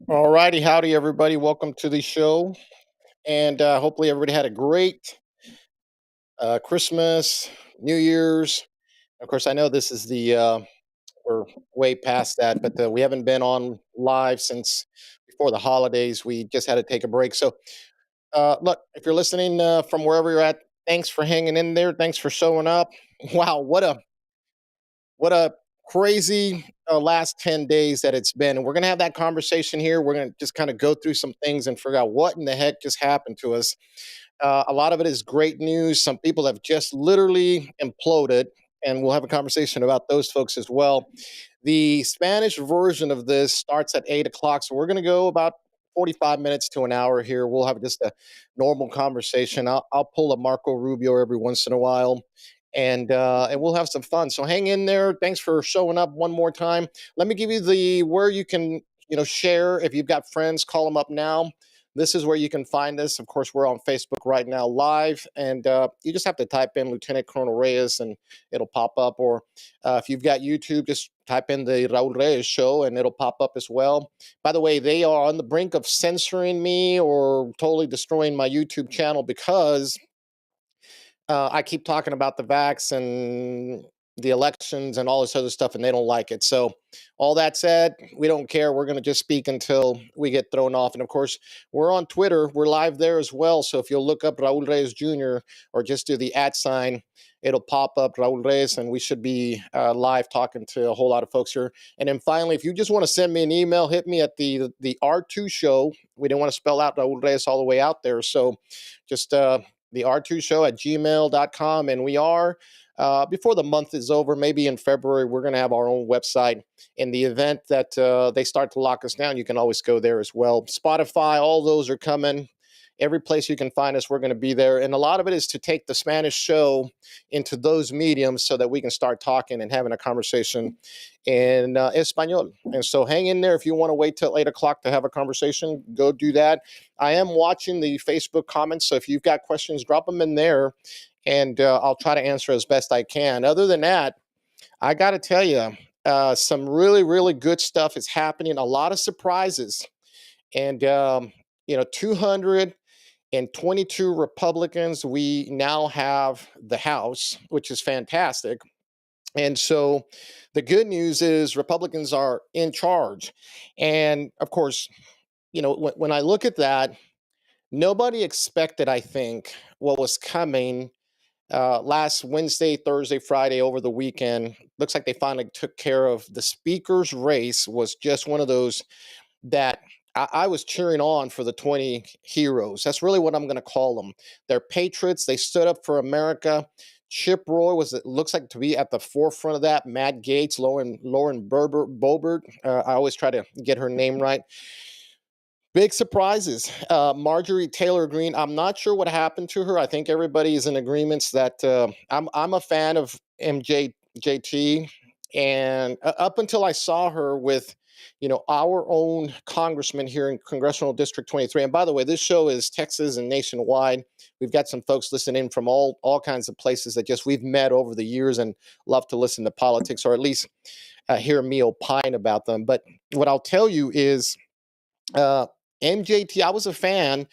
All righty, howdy everybody. Welcome to the show, and hopefully everybody had a great Christmas, New Year's. Of course, I know this is the we're way past that, but we haven't been on live since before the holidays. We just had to take a break. So, look, if you're listening from wherever you're at, thanks for hanging in there. Thanks for showing up. Wow, what a crazy last 10 days that it's been. And we're going to have that conversation here. We're going to just kind of go through some things and figure out what in the heck just happened to us. A lot of it is great news. Some people have just literally imploded, and we'll have a conversation about those folks as well. The Spanish version of this starts at 8 o'clock, so we're going to go about 45 minutes to an hour here. We'll have just a normal conversation. I'll pull a Marco Rubio every once in a while, and we'll have some fun. So hang in there. Thanks for showing up one more time. Let me give you the where you can share. If you've got friends, call them up now. This is where you can find us. Of course, we're on Facebook right now live, and you just have to type in Lieutenant Colonel Reyes and it'll pop up. Or if you've got YouTube, just type in the Raul Reyes show and it'll pop up as well. By the way, they are on the brink of censoring me or totally destroying my YouTube channel because I keep talking about the vax and the elections and all this other stuff, and they don't like it. So, all that said, we don't care. We're going to just speak until we get thrown off. And of course, we're on Twitter. We're live there as well. So, if you'll look up Raul Reyes Jr. or just do the @ sign, it'll pop up Raul Reyes, and we should be live talking to a whole lot of folks here. And then finally, if you just want to send me an email, hit me at the R2 show. We didn't want to spell out Raul Reyes all the way out there. So, just the R2 show at gmail.com. And we are, before the month is over, maybe in February, we're going to have our own website. In the event that they start to lock us down, you can always go there as well. Spotify, all those are coming. Every place you can find us, we're going to be there. And a lot of it is to take the Spanish show into those mediums so that we can start talking and having a conversation in Espanol. And so hang in there. If you want to wait till 8 o'clock to have a conversation, go do that. I am watching the Facebook comments. So if you've got questions, drop them in there and I'll try to answer as best I can. Other than that, I got to tell you, some really, really good stuff is happening. A lot of surprises. And, 222 Republicans. We now have the House, which is fantastic. And so the good news is Republicans are in charge. And of course, when I look at that, nobody expected, I think, what was coming last Wednesday, Thursday, Friday, over the weekend. Looks like they finally took care of the speaker's race. Was just one of those that I was cheering on for the 20 heroes. That's really what I'm going to call them. They're patriots. They stood up for America. Chip Roy it looks like to be at the forefront of that. Matt Gaetz, Lauren Boebert. I always try to get her name right. Big surprises. Marjorie Taylor Greene. I'm not sure what happened to her. I think everybody is in agreements that I'm a fan of MJJT, and up until I saw her with, our own congressman here in Congressional District 23. And by the way, this show is Texas and nationwide. We've got some folks listening from all kinds of places that just we've met over the years and love to listen to politics, or at least hear me opine about them. But what I'll tell you is. Uh, MJT, I was a fan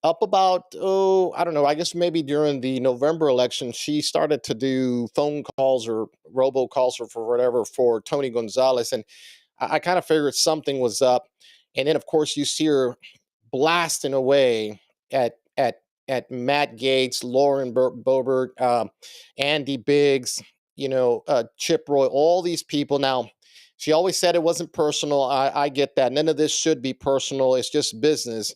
up about, I don't know, I guess maybe during the November election, she started to do phone calls or robocalls or for whatever for Tony Gonzalez. And I kind of figured something was up. And then, of course, you see her blasting away at Matt Gaetz, Lauren Boebert, Andy Biggs, Chip Roy, all these people. Now, she always said it wasn't personal. I get that. None of this should be personal. It's just business.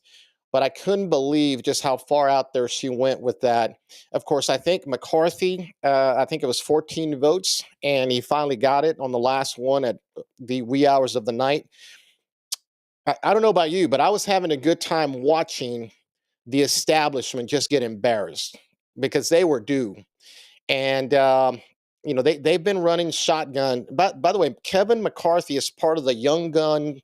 But I couldn't believe just how far out there she went with that. Of course, I think McCarthy, I think it was 14 votes, and he finally got it on the last one at the wee hours of the night. I don't know about you, but I was having a good time watching the establishment just get embarrassed because they were due. And they've been running shotgun. But by the way, Kevin McCarthy is part of the young gun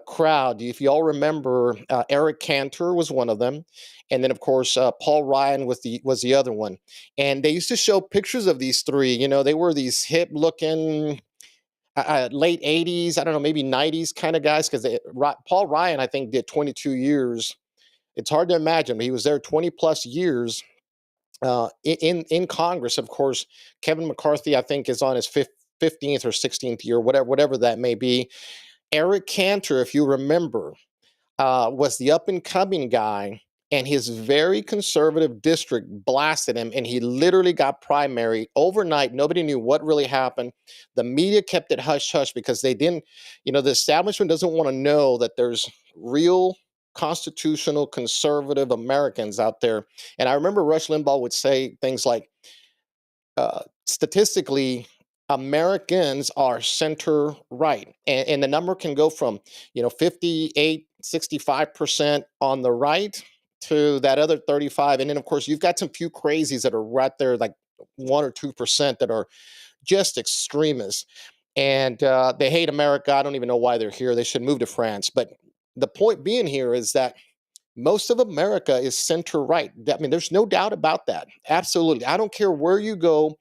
crowd. If you all remember, Eric Cantor was one of them, and then of course Paul Ryan was the other one. And they used to show pictures of these three. They were these hip looking. late 80s, I don't know, maybe 90s kind of guys, because Paul Ryan, I think, did 22 years. It's hard to imagine, but he was there 20 plus years in Congress. Of course, Kevin McCarthy, I think, is on his 15th or 16th year, whatever that may be. Eric Cantor, if you remember, was the up and coming guy, and his very conservative district blasted him, and he literally got primary overnight. Nobody knew what really happened. The media kept it hush hush because they didn't, the establishment doesn't want to know that there's real constitutional conservative Americans out there. And I remember Rush Limbaugh would say things like, statistically, Americans are center right. And the number can go from, 58, 65% on the right to that other 35. And then, of course, you've got some few crazies that are right there, like 1 or 2% that are just extremists. And they hate America. I don't even know why they're here. They should move to France. But the point being here is that most of America is center right. I mean, there's no doubt about that. Absolutely. I don't care where you go.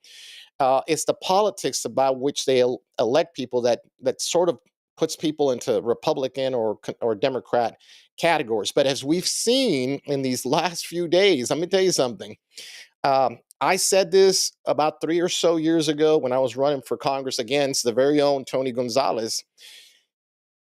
It's the politics about which they elect people that sort of puts people into Republican or Democrat categories. But as we've seen in these last few days, let me tell you something. I said this about 3 or so years ago when I was running for Congress against the very own Tony Gonzalez.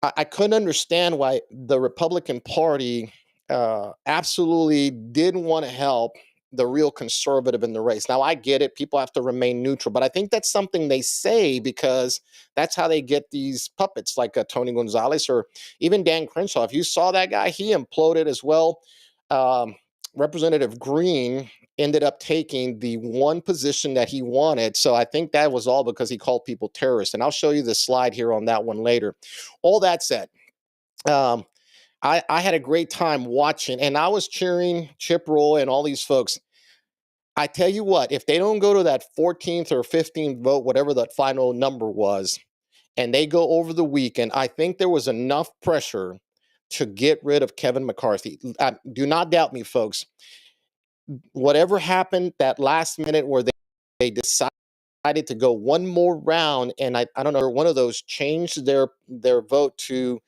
I couldn't understand why the Republican Party absolutely didn't want to help the real conservative in the race. Now, I get it. People have to remain neutral, but I think that's something they say because that's how they get these puppets like Tony Gonzalez or even Dan Crenshaw. If you saw that guy, he imploded as well. Um, Representative Green ended up taking the one position that he wanted. So I think that was all because he called people terrorists. And I'll show you the slide here on that one later. All that said, um, I had a great time watching, and I was cheering Chip Roy and all these folks. I tell you what, if they don't go to that 14th or 15th vote, whatever that final number was, and they go over the weekend, I think there was enough pressure to get rid of Kevin McCarthy. Do not doubt me, folks. Whatever happened that last minute where they decided to go one more round, and I don't know, one of those changed their vote to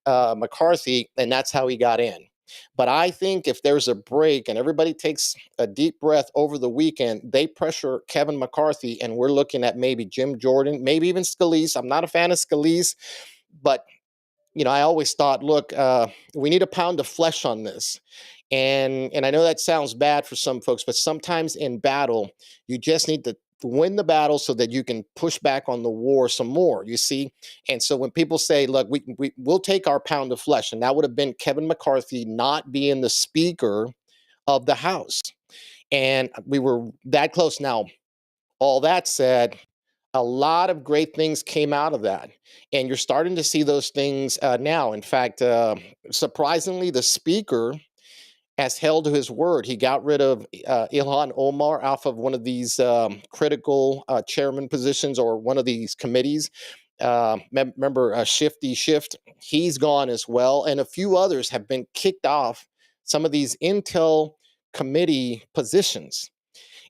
McCarthy, and that's how he got in. But I think if there's a break and everybody takes a deep breath over the weekend, they pressure Kevin McCarthy, and we're looking at maybe Jim Jordan, maybe even Scalise. I'm not a fan of Scalise, but I always thought, look, we need a pound of flesh on this. And I know that sounds bad for some folks, but sometimes in battle, you just need to win the battle so that you can push back on the war some more, you see? And so when people say, look, we'll take our pound of flesh, and that would have been Kevin McCarthy not being the Speaker of the House. And we were that close. Now, all that said, a lot of great things came out of that. And you're starting to see those things now. In fact, surprisingly, the Speaker has held to his word. He got rid of Ilhan Omar off of one of these critical chairman positions or one of these committees. Remember Shifty Shift? He's gone as well. And a few others have been kicked off some of these Intel committee positions.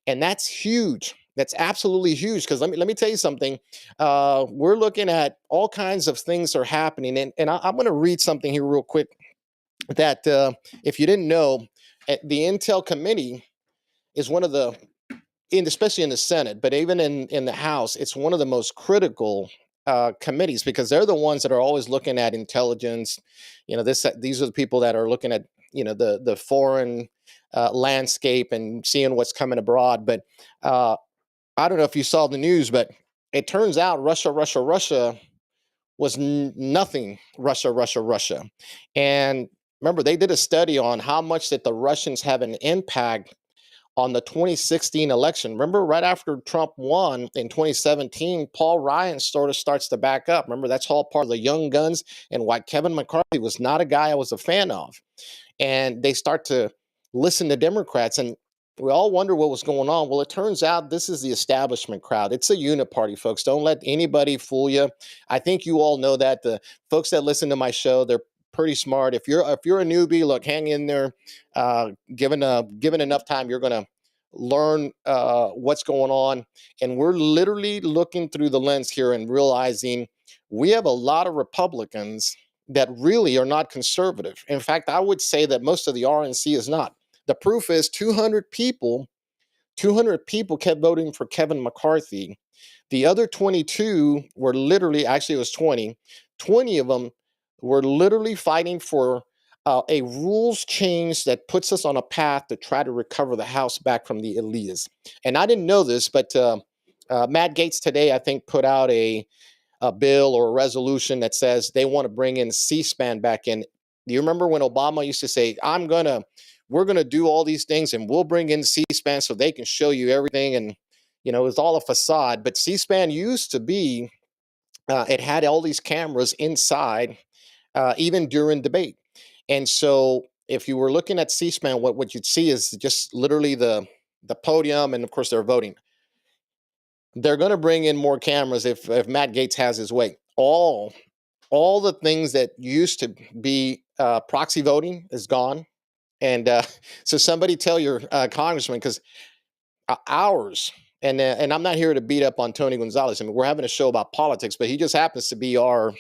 And that's huge. That's absolutely huge because let me tell you something. We're looking at all kinds of things are happening. And I'm going to read something here real quick that if you didn't know, the Intel committee is one of the, especially in the Senate, but even in the House, it's one of the most critical committees because they're the ones that are always looking at intelligence. These are the people that are looking at the foreign landscape and seeing what's coming abroad. But I don't know if you saw the news, but it turns out Russia was nothing Russia. And remember, they did a study on how much that the Russians have an impact on the 2016 election. Remember, right after Trump won in 2017, Paul Ryan sort of starts to back up. Remember, that's all part of the young guns and why Kevin McCarthy was not a guy I was a fan of. And they start to listen to Democrats, and we all wonder what was going on. Well, it turns out this is the establishment crowd. It's a unit party, folks. Don't let anybody fool you. I think you all know that. The folks that listen to my show, they're pretty smart. If you're a newbie, look, hang in there. Given enough time, you're gonna learn what's going on. And we're literally looking through the lens here and realizing we have a lot of Republicans that really are not conservative. In fact, I would say that most of the RNC is not. The proof is 200 people kept voting for Kevin McCarthy. The other 22 were literally, actually, it was 20 of them were literally fighting for a rules change that puts us on a path to try to recover the House back from the elitists. And I didn't know this, but Matt Gaetz today, I think, put out a bill or a resolution that says they want to bring in C-SPAN back in. Do you remember when Obama used to say, we're gonna do all these things and we'll bring in C-SPAN so they can show you everything, and it was all a facade. But C-SPAN used to be, it had all these cameras inside, even during debate. And so if you were looking at C-SPAN, what you'd see is just literally the podium, and of course they're voting. They're going to bring in more cameras if Matt Gaetz has his way. All the things that used to be proxy voting is gone. And so somebody tell your congressman, because ours, and I'm not here to beat up on Tony Gonzalez. I mean, we're having a show about politics, but he just happens to be our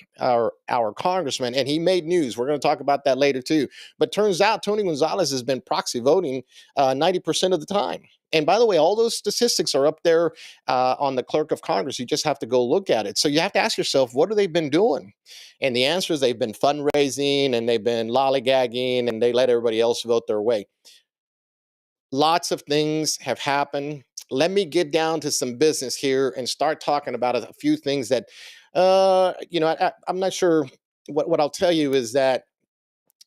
congressman, and he made news. We're going to talk about that later too. But turns out Tony Gonzalez has been proxy voting 90% of the time. And by the way, all those statistics are up there on the Clerk of Congress. You just have to go look at it. So you have to ask yourself, what have they been doing? And the answer is they've been fundraising and they've been lollygagging, and they let everybody else vote their way. Lots of things have happened. Let me get down to some business here and start talking about a few things that, I'm not sure. What I'll tell you is that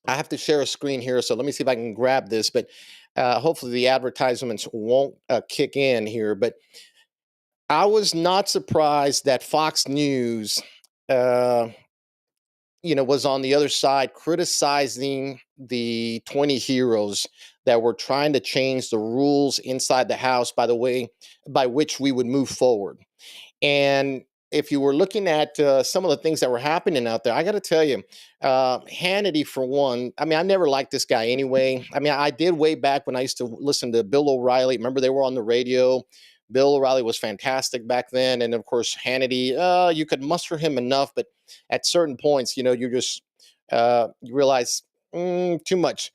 I have to share a screen here. So let me see if I can grab this, but hopefully the advertisements won't kick in here. But I was not surprised that Fox News, was on the other side criticizing the 20 heroes that were trying to change the rules inside the House by the way by which we would move forward. And if you were looking at some of the things that were happening out there, I got to tell you, Hannity, for one, I mean, I never liked this guy anyway. I mean, I did way back when I used to listen to Bill O'Reilly. Remember, they were on the radio. Bill O'Reilly was fantastic back then. And of course, Hannity, you could muster him enough. But at certain points, you just, you realize too much.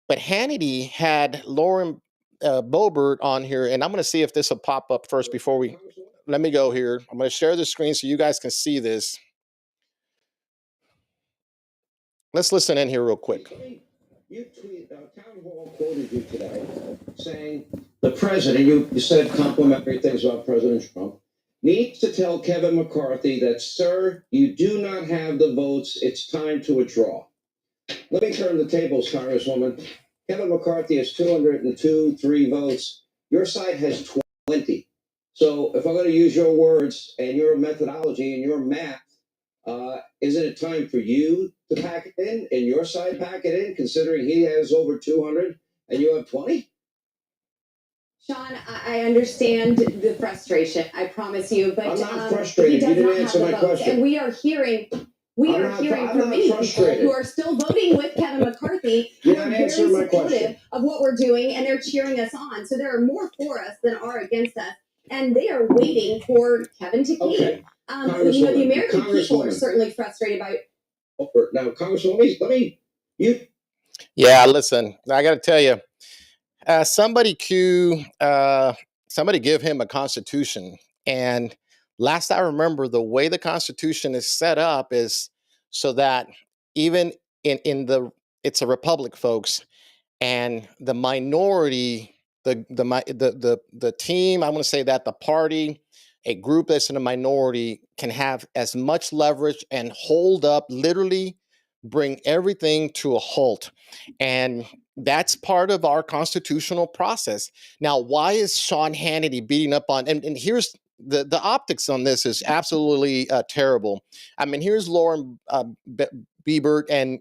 But Hannity had Lauren Boebert on here. And I'm going to see if this will pop up first before we. Let me go here. I'm going to share the screen so you guys can see this. Let's listen in here real quick. You tweet, Town Hall quoted you today saying the president, you said complimentary things about President Trump, needs to tell Kevin McCarthy that, sir, you do not have the votes. It's time to withdraw. Let me turn the tables, Congresswoman. Kevin McCarthy has 203 votes. Your side has 20. So if I'm going to use your words and your methodology and your math, isn't it time for you to pack it in and your side pack it in, considering he has over 200 and you have 20? Sean, I understand the frustration. I promise you, but I'm not frustrated. You didn't answer my question. And we are hearing from many people who are still voting with Kevin McCarthy, who are very supportive of what we're doing, and they're cheering us on. So there are more for us than are against us, and they are waiting for Kevin to keep. Okay. The American people are certainly frustrated by. Now, Congresswoman, Yeah, listen, I got to tell you, somebody give him a constitution. And last I remember, the way the Constitution is set up is so that even it's a republic, folks, and the minority, the team, I want to say that the party, a group that's in a minority can have as much leverage and hold up, literally bring everything to a halt. And that's part of our constitutional process. Now, why is Sean Hannity beating up on, and here's the optics on this is absolutely terrible. I mean, here's Lauren Boebert, and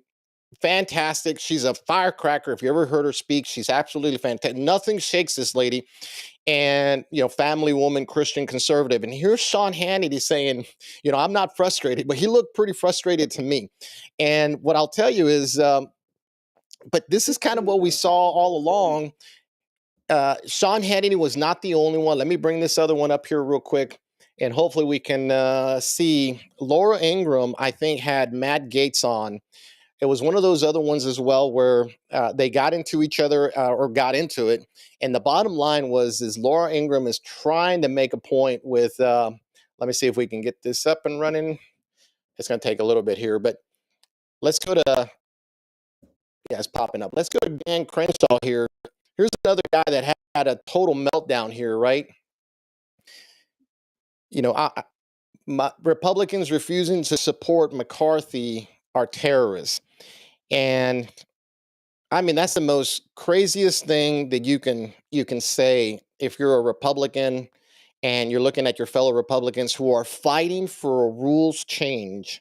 fantastic. She's a firecracker. If you ever heard her speak, she's absolutely fantastic. Nothing shakes this lady. And, family woman, Christian conservative. And here's Sean Hannity saying, I'm not frustrated, but he looked pretty frustrated to me. And what I'll tell you is, but this is kind of what we saw all along. Sean Hannity was not the only one. Let me bring this other one up here real quick, and hopefully we can see. Laura Ingraham, I think, had Matt Gaetz on. It was one of those other ones as well where they got into each other or got into it. And the bottom line is Laura Ingraham is trying to make a point with, let me see if we can get this up and running. It's going to take a little bit here, but let's go to, yeah, it's popping up. Let's go to Dan Crenshaw here. Here's another guy that had a total meltdown here, right? You know, Republicans refusing to support McCarthy are terrorists. And I mean, that's the most craziest thing that you can say if you're a Republican and you're looking at your fellow Republicans who are fighting for a rules change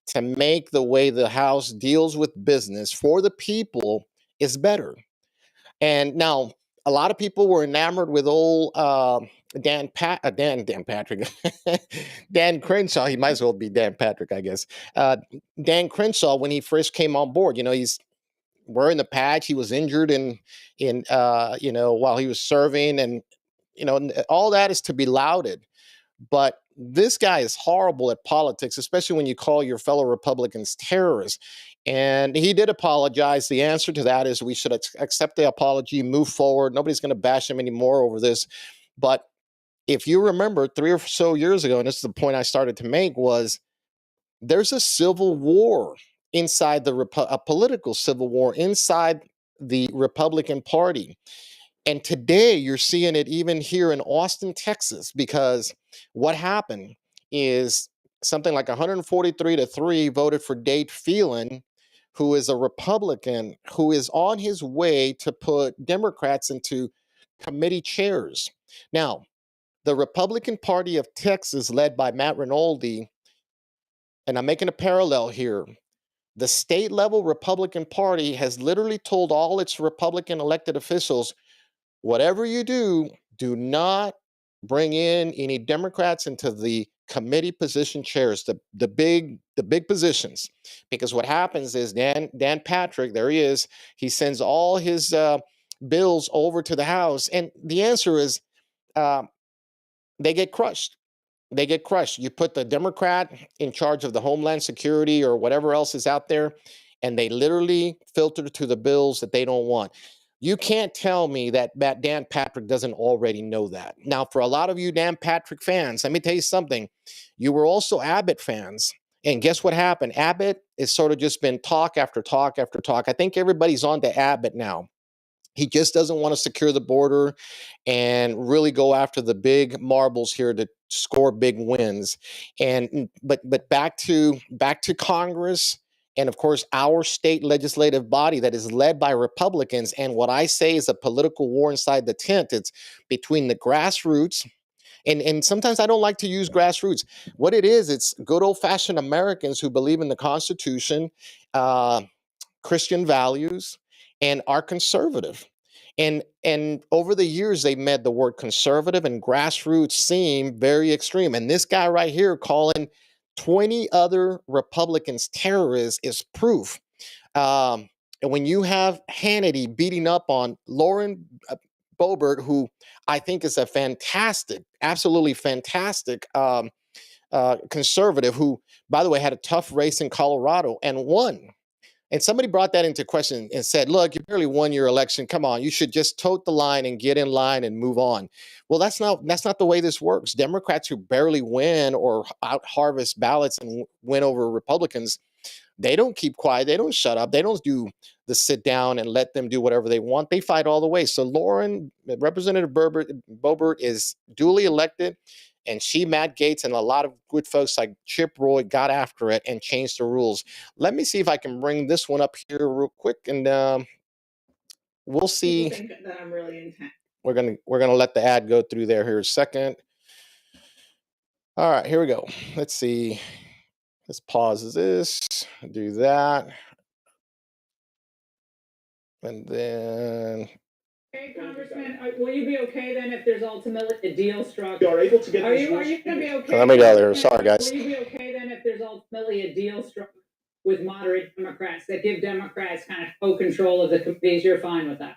to make the way the House deals with business for the people is better. And now a lot of people were enamored with old Dan Patrick, Dan Crenshaw. He might as well be Dan Patrick, I guess. Dan Crenshaw, when he first came on board, you know, he's wearing the patch. He was injured in while he was serving, and all that is to be lauded. But this guy is horrible at politics, especially when you call your fellow Republicans terrorists. And he did apologize. The answer to that is we should accept the apology, move forward. Nobody's going to bash him anymore over this. But if you remember 3 or so years ago, and this is the point I started to make, was there's a civil war inside a political civil war inside the Republican Party. And today you're seeing it even here in Austin, Texas, because what happened is something like 143-3 voted for Dade Phelan, who is a Republican, who is on his way to put Democrats into committee chairs. Now, the Republican Party of Texas, led by Matt Rinaldi, and I'm making a parallel here, the state level Republican Party has literally told all its Republican elected officials, whatever you do, do not bring in any Democrats into the committee position chairs, the big positions, because what happens is Dan Patrick, there he is, he sends all his bills over to the House, and the answer is they get crushed. They get crushed. You put the Democrat in charge of the Homeland Security or whatever else is out there, and they literally filter to the bills that they don't want. You can't tell me that Dan Patrick doesn't already know that. Now, for a lot of you Dan Patrick fans, let me tell you something. You were also Abbott fans. And guess what happened? Abbott has sort of just been talk after talk after talk. I think everybody's on to Abbott now. He just doesn't want to secure the border and really go after the big marbles here to score big wins. And but back to Congress, and of course our state legislative body that is led by Republicans. And what I say is a political war inside the tent. It's between the grassroots. And sometimes I don't like to use grassroots. What it is, it's good old-fashioned Americans who believe in the Constitution, Christian values, and are conservative. And over the years, they made the word conservative and grassroots seem very extreme. And this guy right here calling 20 other Republicans terrorists is proof. And when you have Hannity beating up on Lauren Boebert, who I think is a fantastic, absolutely fantastic conservative, who, by the way, had a tough race in Colorado and won. And somebody brought that into question and said, look, you barely won your election. Come on, you should just tote the line and get in line and move on. Well, that's not the way this works. Democrats who barely win or out harvest ballots and win over Republicans, they don't keep quiet. They don't shut up. They don't do the sit down and let them do whatever they want. They fight all the way. So Representative Boebert is duly elected. And Matt Gaetz, and a lot of good folks like Chip Roy got after it and changed the rules. Let me see if I can bring this one up here real quick, and we'll see. People think that I'm really intense. We're gonna let the ad go through there here a second. All right, here we go. Let's see. Let's pause this. Do that, and then. Hey, Congressman, will you be okay then if there's ultimately a deal struck? You are able to get. Are you going to be okay? Let me go there. Sorry, guys. Will you be okay then if there's ultimately a deal struck with moderate Democrats that give Democrats kind of full control of the committees? You're fine with that?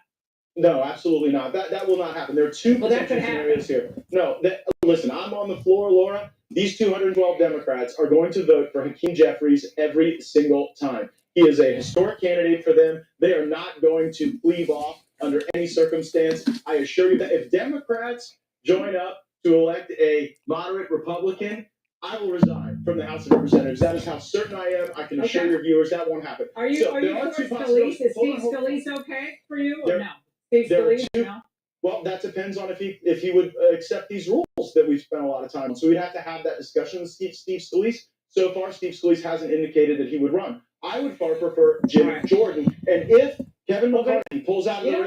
No, absolutely not. That will not happen. There are two potential scenarios here. No, listen, I'm on the floor, Laura. These 212 Democrats are going to vote for Hakeem Jeffries every single time. He is a historic candidate for them. They are not going to leave off under any circumstance. I assure you that if Democrats join up to elect a moderate Republican, I will resign from the House of Representatives. That is how certain I am. I can assure your viewers that won't happen. Are you for Scalise? Is Steve Scalise okay for you or no? Steve Scalise, no? Well, that depends on if he would accept these rules that we've spent a lot of time on. So we'd have to have that discussion with Steve Scalise. So far, Steve Scalise hasn't indicated that he would run. I would far prefer Jim Jordan. And if Kevin McCarthy pulls out of the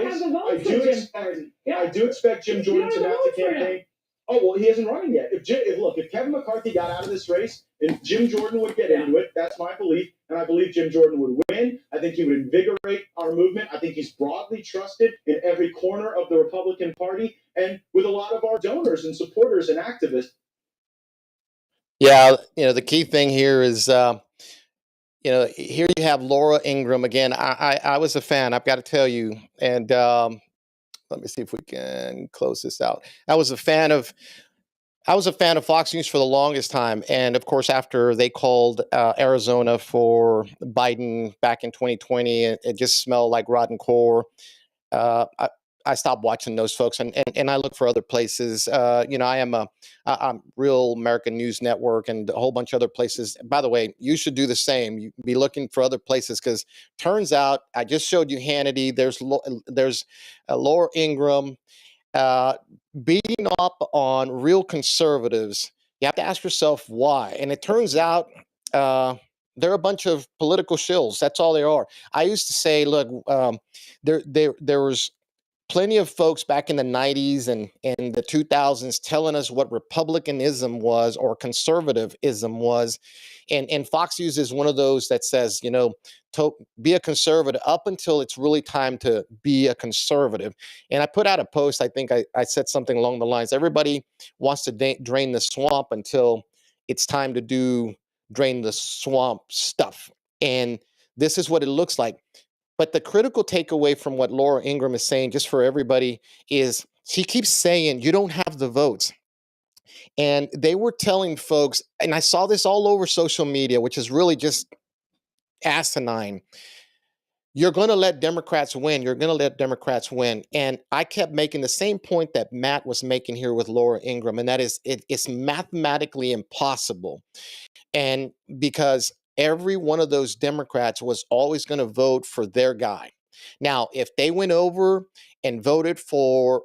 race, I do expect Jim Jordan to mount a campaign. Oh, well, he isn't running yet. If Kevin McCarthy got out of this race and Jim Jordan would get into it, that's my belief. And I believe Jim Jordan would win. I think he would invigorate our movement. I think he's broadly trusted in every corner of the Republican Party and with a lot of our donors and supporters and activists. Yeah, the key thing here is, here you have Laura Ingraham again. I was a fan, I've got to tell you, and let me see if we can close this out. I was a fan of Fox News for the longest time, and of course, after they called Arizona for Biden back in 2020, it just smelled like rotten core. Uh, I, I stopped watching those folks, and I look for other places. I'm Real American News Network and a whole bunch of other places. By the way, you should do the same. You be looking for other places because turns out I just showed you Hannity. There's Laura Ingraham uh, beating up on real conservatives. You have to ask yourself why. And it turns out they're a bunch of political shills. That's all they are. I used to say, look, there was plenty of folks back in the 90s and the 2000s telling us what republicanism was or conservatism was, and Fox News is one of those that says, to be a conservative up until it's really time to be a conservative. And I put out a post, I think I said something along the lines, everybody wants to drain the swamp until it's time to do drain the swamp stuff, and this is what it looks like. But the critical takeaway from what Laura Ingraham is saying, just for everybody, is she keeps saying, you don't have the votes. And they were telling folks, and I saw this all over social media, which is really just asinine. You're going to let Democrats win. You're going to let Democrats win. And I kept making the same point that Matt was making here with Laura Ingraham, and that is it's mathematically impossible. And because every one of those Democrats was always going to vote for their guy. Now, if they went over and voted for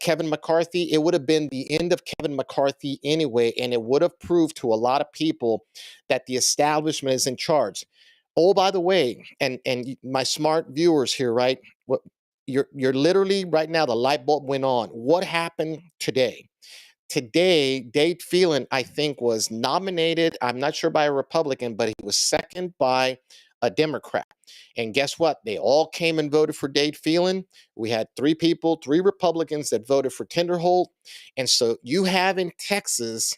Kevin McCarthy, it would have been the end of Kevin McCarthy anyway, and it would have proved to a lot of people that the establishment is in charge. Oh, by the way, and my smart viewers here, right? What you're literally right now, the light bulb went on. What happened today? Today, Dade Phelan, I think, was nominated. I'm not sure by a Republican, but he was second by a Democrat. And guess what? They all came and voted for Dade Phelan. We had three Republicans that voted for Tinderholt. And so you have in Texas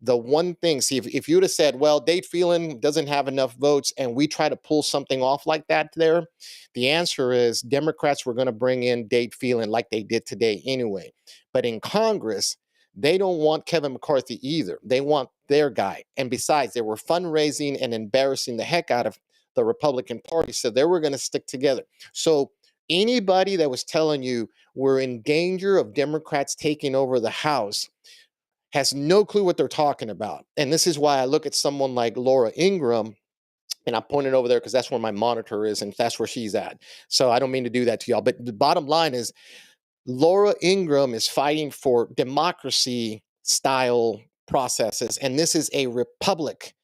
the one thing. See, if you would have said, well, Dade Phelan doesn't have enough votes, and we try to pull something off like that there, the answer is Democrats were going to bring in Dade Phelan like they did today anyway. But in Congress, they don't want Kevin McCarthy either. They want their guy. And besides, they were fundraising and embarrassing the heck out of the Republican Party. So they were going to stick together. So anybody that was telling you we're in danger of Democrats taking over the House has no clue what they're talking about. And this is why I look at someone like Laura Ingraham, and I pointed over there because that's where my monitor is and that's where she's at. So I don't mean to do that to y'all. But the bottom line is Laura Ingraham is fighting for democracy style processes, and this is a republic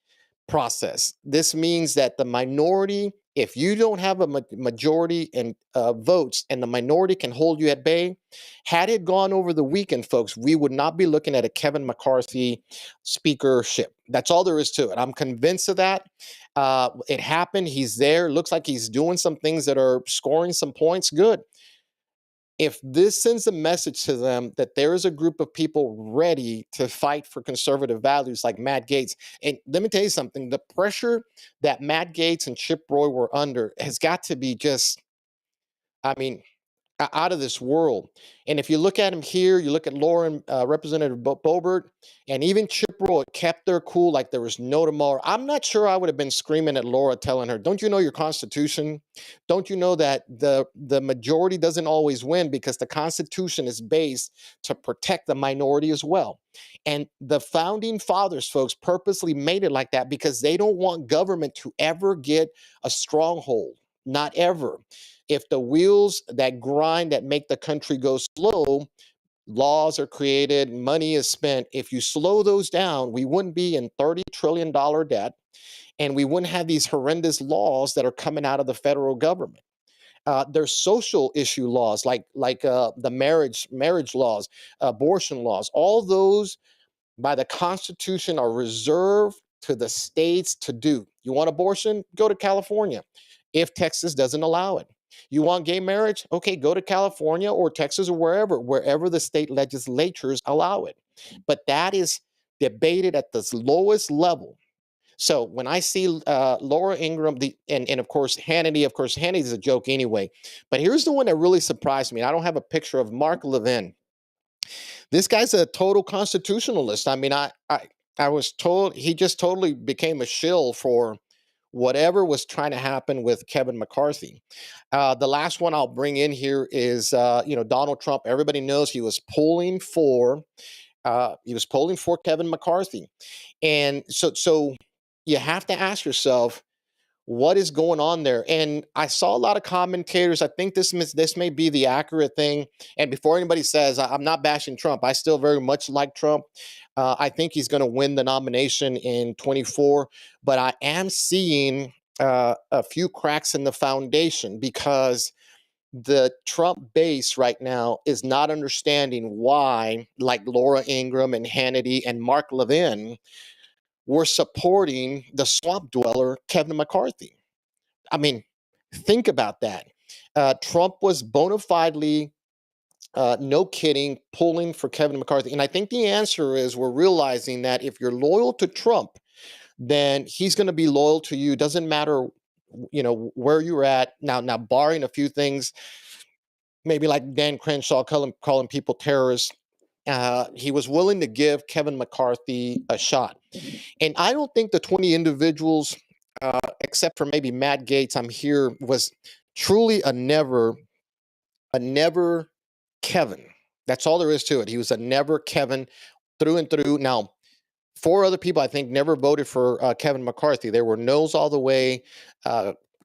process. This means that the minority, if you don't have a majority in votes and the minority can hold you at bay, had it gone over the weekend, folks, we would not be looking at a Kevin McCarthy speakership. That's all there is to it. I'm convinced of that. It happened. He's there. Looks like he's doing some things that are scoring some points. Good. If this sends a message to them that there is a group of people ready to fight for conservative values like Matt Gaetz, and let me tell you something, the pressure that Matt Gaetz and Chip Roy were under has got to be just, I mean, out of this world. And if you look at him here, you look at Lauren, Representative Boebert, and even Chip Roy kept their cool like there was no tomorrow. I'm not sure I would have been screaming at Laura, telling her, "Don't you know your Constitution? Don't you know that the majority doesn't always win because the Constitution is based to protect the minority as well." And the founding fathers, folks, purposely made it like that because they don't want government to ever get a stronghold. Not ever. If the wheels that grind that make the country go slow, laws are created, money is spent. If you slow those down, we wouldn't be in $30 trillion debt, and we wouldn't have these horrendous laws that are coming out of the federal government. There's social issue laws like the marriage laws, abortion laws. All those by the Constitution are reserved to the states to do. You want abortion? Go to California if Texas doesn't allow it. You want gay marriage? Okay, go to California or Texas or wherever the state legislatures allow it. But that is debated at the lowest level. So when I see Laura Ingraham, and of course Hannity's a joke anyway. But here's the one that really surprised me. I don't have a picture of Mark Levin. This guy's a total constitutionalist. I mean, I was told he just totally became a shill for whatever was trying to happen with Kevin McCarthy. The last one I'll bring in here is Donald Trump. Everybody knows he was polling for Kevin McCarthy, and so you have to ask yourself what is going on there. And I saw a lot of commentators. I think this may be the accurate thing. And before anybody says I'm not bashing Trump, I still very much like Trump. I think he's going to win the nomination in 24, but I am seeing a few cracks in the foundation because the Trump base right now is not understanding why, like Laura Ingraham and Hannity and Mark Levin, were supporting the swamp dweller, Kevin McCarthy. I mean, think about that. Trump was bona fidely, no kidding, pulling for Kevin McCarthy. And I think the answer is we're realizing that if you're loyal to Trump, then he's going to be loyal to you. Doesn't matter, where you're at. Now, barring a few things, maybe like Dan Crenshaw calling people terrorists, he was willing to give Kevin McCarthy a shot. And I don't think the 20 individuals, except for maybe Matt Gaetz, I'm here, was truly a never Kevin. That's all there is to it. He was a never Kevin through and through. Now, four other people I think never voted for Kevin McCarthy. They were no's all the way.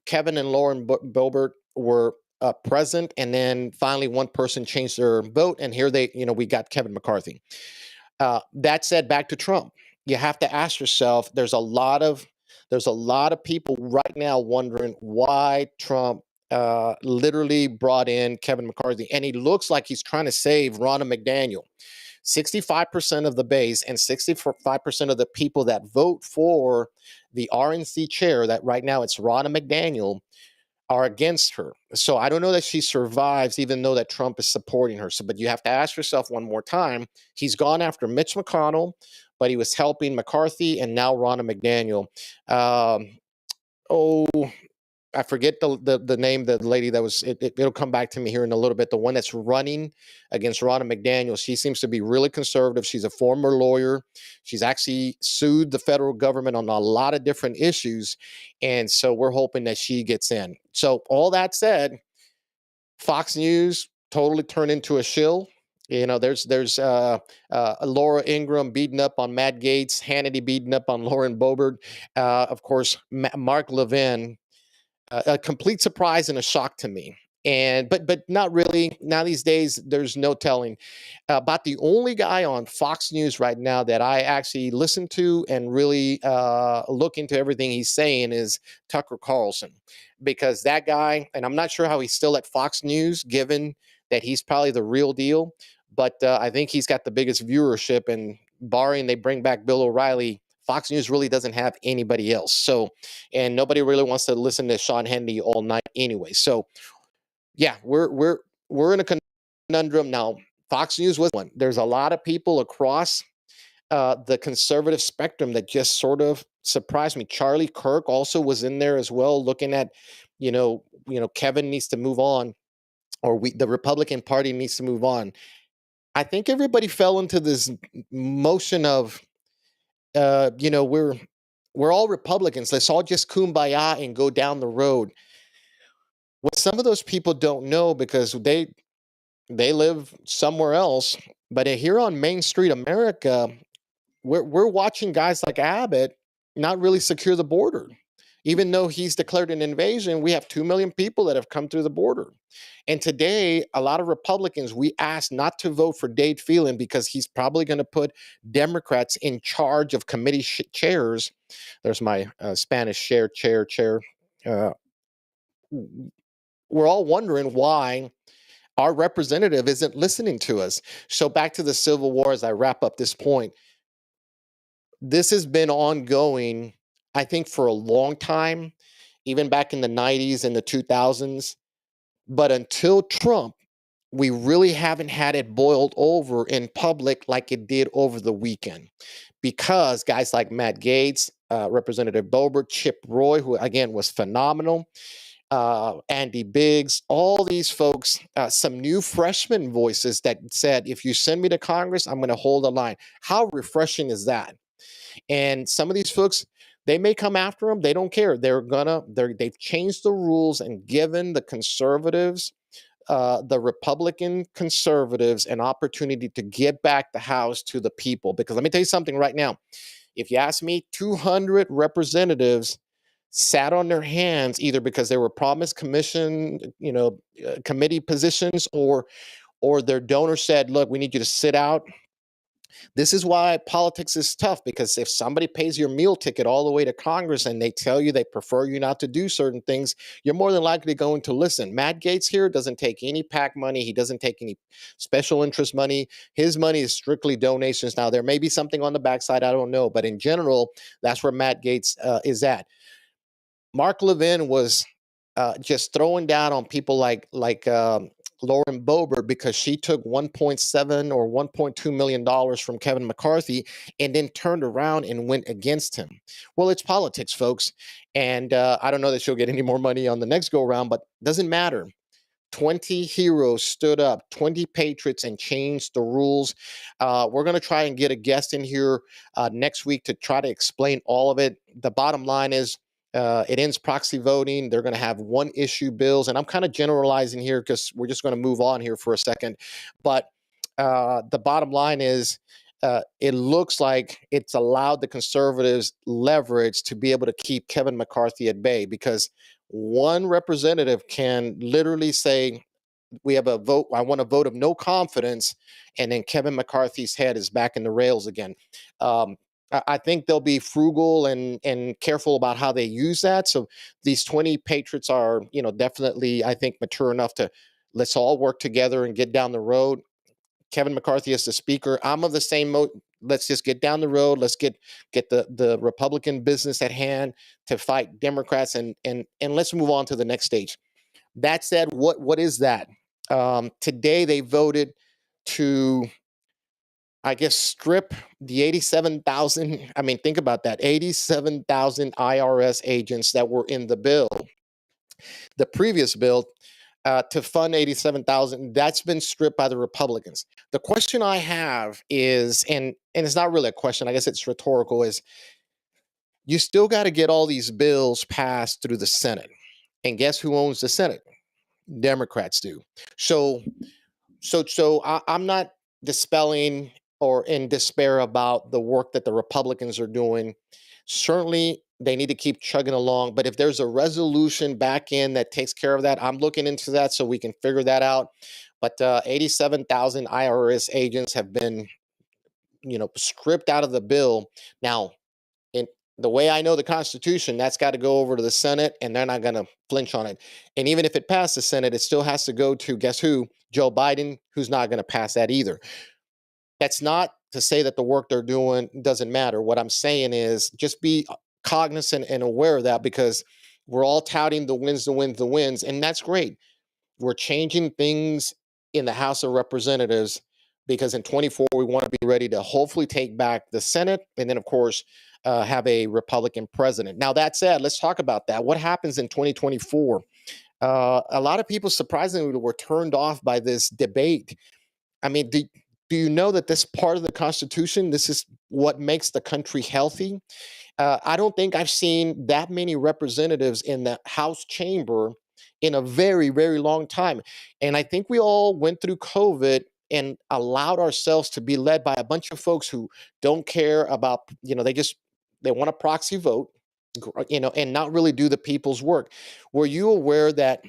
Kevin and Lauren Boebert were present, and then finally one person changed their vote, and here we got Kevin McCarthy. That said, back to Trump. You have to ask yourself. There's a lot of people right now wondering why Trump literally brought in Kevin McCarthy, and he looks like he's trying to save Ronna McDaniel. 65% of the base and 65% of the people that vote for the RNC chair, that right now it's Ronna McDaniel, are against her. So I don't know that she survives, even though that Trump is supporting her. So, but you have to ask yourself one more time. He's gone after Mitch McConnell, but he was helping McCarthy and now Ronna McDaniel. I forget the name, the lady that was, it'll come back to me here in a little bit. The one that's running against Ronna McDaniel, she seems to be really conservative. She's a former lawyer. She's actually sued the federal government on a lot of different issues. And so we're hoping that she gets in. So all that said, Fox News totally turned into a shill. There's Laura Ingraham beating up on Matt Gaetz, Hannity beating up on Lauren Boebert. Of course, Mark Levin, a complete surprise and a shock to me. But not really. Now these days, there's no telling. About the only guy on Fox News right now that I actually listen to and really look into everything he's saying is Tucker Carlson, because that guy, and I'm not sure how he's still at Fox News, given that he's probably the real deal. But I think he's got the biggest viewership, and barring they bring back Bill O'Reilly, Fox News really doesn't have anybody else. So, and nobody really wants to listen to Sean Hannity all night anyway. So, yeah, we're in a conundrum now. Fox News was one. There's a lot of people across the conservative spectrum that just sort of surprised me. Charlie Kirk also was in there as well, looking at, Kevin needs to move on. or the Republican Party needs to move on. I think everybody fell into this motion of, we're all Republicans. Let's all just kumbaya and go down the road. What some of those people don't know, because they live somewhere else, but here on Main Street America, we're watching guys like Abbott not really secure the border. Even though he's declared an invasion, we have 2 million people that have come through the border. And today, a lot of Republicans, we asked not to vote for Dade Phelan because he's probably going to put Democrats in charge of committee chairs. There's my Spanish chair. Uh, we're all wondering why our representative isn't listening to us. So back to the Civil War as I wrap up this point. This has been ongoing, I think, for a long time, even back in the 90s and the 2000s. But until Trump, we really haven't had it boiled over in public like it did over the weekend. Because guys like Matt Gaetz, Representative Boebert, Chip Roy, who again was phenomenal, Andy Biggs, all these folks, some new freshman voices that said, if you send me to Congress, I'm going to hold the line. How refreshing is that? And some of these folks, they may come after them. They don't care. They've changed the rules and given the conservatives, the Republican conservatives, an opportunity to get back the House to the people. Because let me tell you something right now. If you ask me, 200 representatives sat on their hands either because they were promised committee positions, or their donor said, look, we need you to sit out. This is why politics is tough, because if somebody pays your meal ticket all the way to Congress and they tell you they prefer you not to do certain things, you're more than likely going to listen. Matt Gaetz here doesn't take any PAC money. He doesn't take any special interest money. His money is strictly donations. Now, there may be something on the backside, I don't know. But in general, that's where Matt Gaetz is at. Mark Levin was just throwing down on people like Lauren Boebert because she took 1.7 or 1.2 million dollars from Kevin McCarthy and then turned around and went against him. Well, it's politics, folks, and I don't know that she'll get any more money on the next go round, but doesn't matter. 20 heroes stood up, 20 patriots, and changed the rules. We're going to try and get a guest in here next week to try to explain all of it. The bottom line is, it ends proxy voting. They're going to have one issue bills. And I'm kind of generalizing here because we're just going to move on here for a second. But the bottom line is, it looks like it's allowed the conservatives leverage to be able to keep Kevin McCarthy at bay, because one representative can literally say, we have a vote, I want a vote of no confidence, and then Kevin McCarthy's head is back in the rails again. I think they'll be frugal and careful about how they use that. So these 20 patriots are, definitely, I think, mature enough to, let's all work together and get down the road. Kevin McCarthy is the speaker. I'm of the same mode. Let's just get down the road. Let's get the Republican business at hand to fight Democrats, and let's move on to the next stage. That said, what is that? Today they voted to, I guess, strip the 87,000. I mean, think about that. 87,000 IRS agents that were in the bill. The previous bill, to fund 87,000, that's been stripped by the Republicans. The question I have is, and it's not really a question, I guess it's rhetorical, is you still got to get all these bills passed through the Senate. And guess who owns the Senate? Democrats do. So I'm not dispelling or in despair about the work that the Republicans are doing. Certainly, they need to keep chugging along. But if there's a resolution back in that takes care of that, I'm looking into that so we can figure that out. But 87,000 IRS agents have been, stripped out of the bill. Now, in the way I know the Constitution, that's got to go over to the Senate, and they're not going to flinch on it. And even if it passed the Senate, it still has to go to, guess who? Joe Biden, who's not going to pass that either. That's not to say that the work they're doing doesn't matter. What I'm saying is just be cognizant and aware of that, because we're all touting the wins, and that's great. We're changing things in the House of Representatives because in 24 we want to be ready to hopefully take back the Senate, and then of course have a Republican president. Now that said, let's talk about that. What happens in 2024? A lot of people surprisingly were turned off by this debate. I mean, do you know that this part of the Constitution, this is what makes the country healthy? I don't think I've seen that many representatives in the House chamber in a very, very long time. And I think we all went through COVID and allowed ourselves to be led by a bunch of folks who don't care about, they want a proxy vote, and not really do the people's work. Were you aware that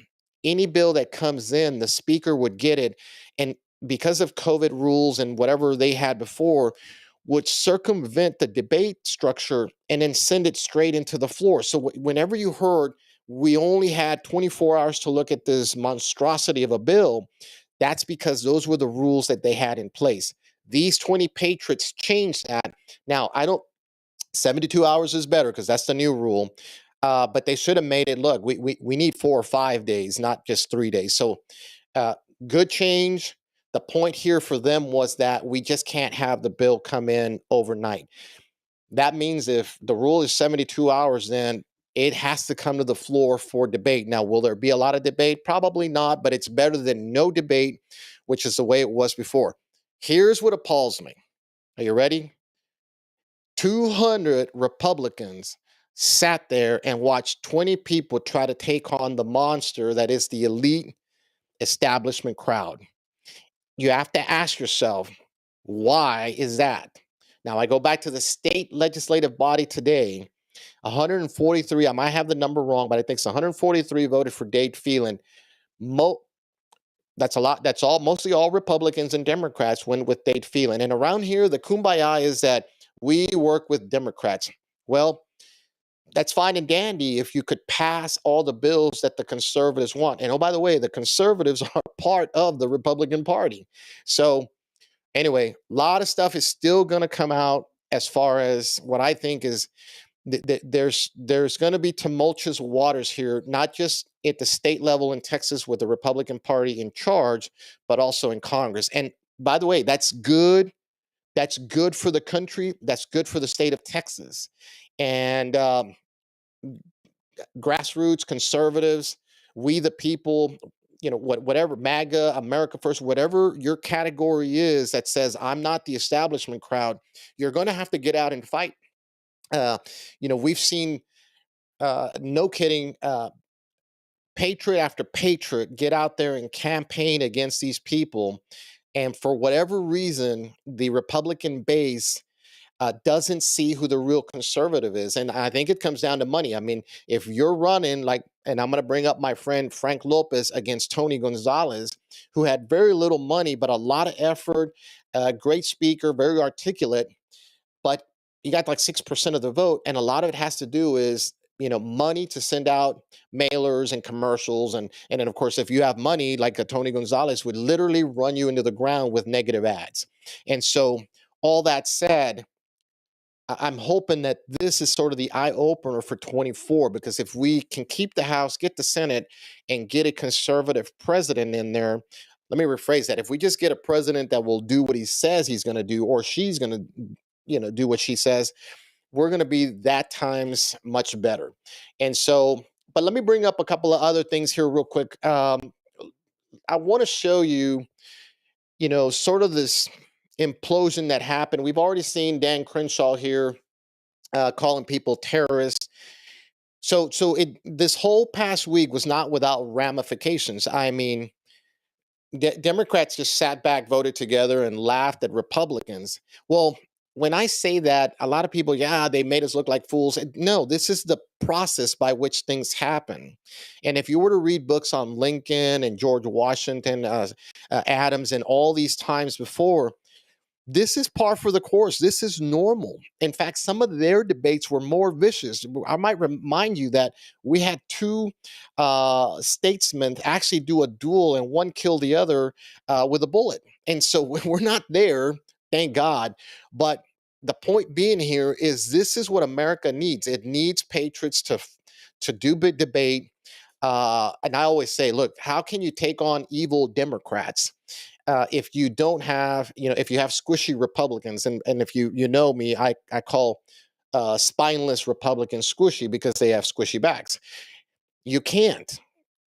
any bill that comes in, the speaker would get it, and because of COVID rules and whatever they had before, would circumvent the debate structure and then send it straight into the floor. So whenever you heard we only had 24 hours to look at this monstrosity of a bill, that's because those were the rules that they had in place. These 20 patriots changed that. Now, I don't 72 hours is better because that's the new rule. But they should have made it look, we need 4 or 5 days, not just 3 days. So uh, good change. The point here for them was that we just can't have the bill come in overnight. That means if the rule is 72 hours, then it has to come to the floor for debate. Now, will there be a lot of debate? Probably not, but it's better than no debate, which is the way it was before. Here's what appalls me. Are you ready? 200 Republicans sat there and watched 20 people try to take on the monster that is the elite establishment crowd. You have to ask yourself, why is that? Now, I go back to the state legislative body today. 143, I might have the number wrong, but I think it's 143 voted for Dade Phelan. Mo- that's a lot. That's all, mostly all Republicans and Democrats went with Dade Phelan. And around here, the kumbaya is that we work with Democrats. Well, that's fine and dandy if you could pass all the bills that the conservatives want. And oh, by the way, the conservatives are part of the Republican Party. So, anyway, a lot of stuff is still going to come out as far as what I think is there's going to be tumultuous waters here, not just at the state level in Texas with the Republican Party in charge, but also in Congress. And by the way, that's good. That's good for the country. That's good for the state of Texas. And grassroots conservatives, we the people, whatever, MAGA, America First, whatever your category is that says I'm not the establishment crowd, you're going to have to get out and fight. We've seen, no kidding, patriot after patriot get out there and campaign against these people. And for whatever reason, the Republican base doesn't see who the real conservative is. And I think it comes down to money. I mean, if you're running like, and I'm going to bring up my friend Frank Lopez against Tony Gonzalez, who had very little money, but a lot of effort, great speaker, very articulate, but he got like 6% of the vote. And a lot of it has to do is, money to send out mailers and commercials. And then, of course, if you have money, like a Tony Gonzalez would literally run you into the ground with negative ads. And so, all that said, I'm hoping that this is sort of the eye opener for 24, because if we can keep the House, get the Senate, and get a conservative president in there, let me rephrase that. If we just get a president that will do what he says he's going to do, or she's going to, do what she says, we're going to be that times much better. And so, but let me bring up a couple of other things here real quick. I want to show you, sort of this implosion that happened. We've already seen Dan Crenshaw here calling people terrorists. So this whole past week was not without ramifications. I mean, Democrats just sat back, voted together, and laughed at Republicans. Well, when I say that, a lot of people, yeah, they made us look like fools. No, this is the process by which things happen. And if you were to read books on Lincoln and George Washington, Adams, and all these times before, this is par for the course. This is normal. In fact, some of their debates were more vicious. I might remind you that we had two statesmen actually do a duel, and one killed the other with a bullet. And so we're not there, thank God. But the point being here is this is what America needs. It needs patriots to do big debate. And I always say, look, how can you take on evil Democrats? If you don't have, if you have squishy Republicans, and if you know me, I call spineless Republicans squishy because they have squishy backs. You can't.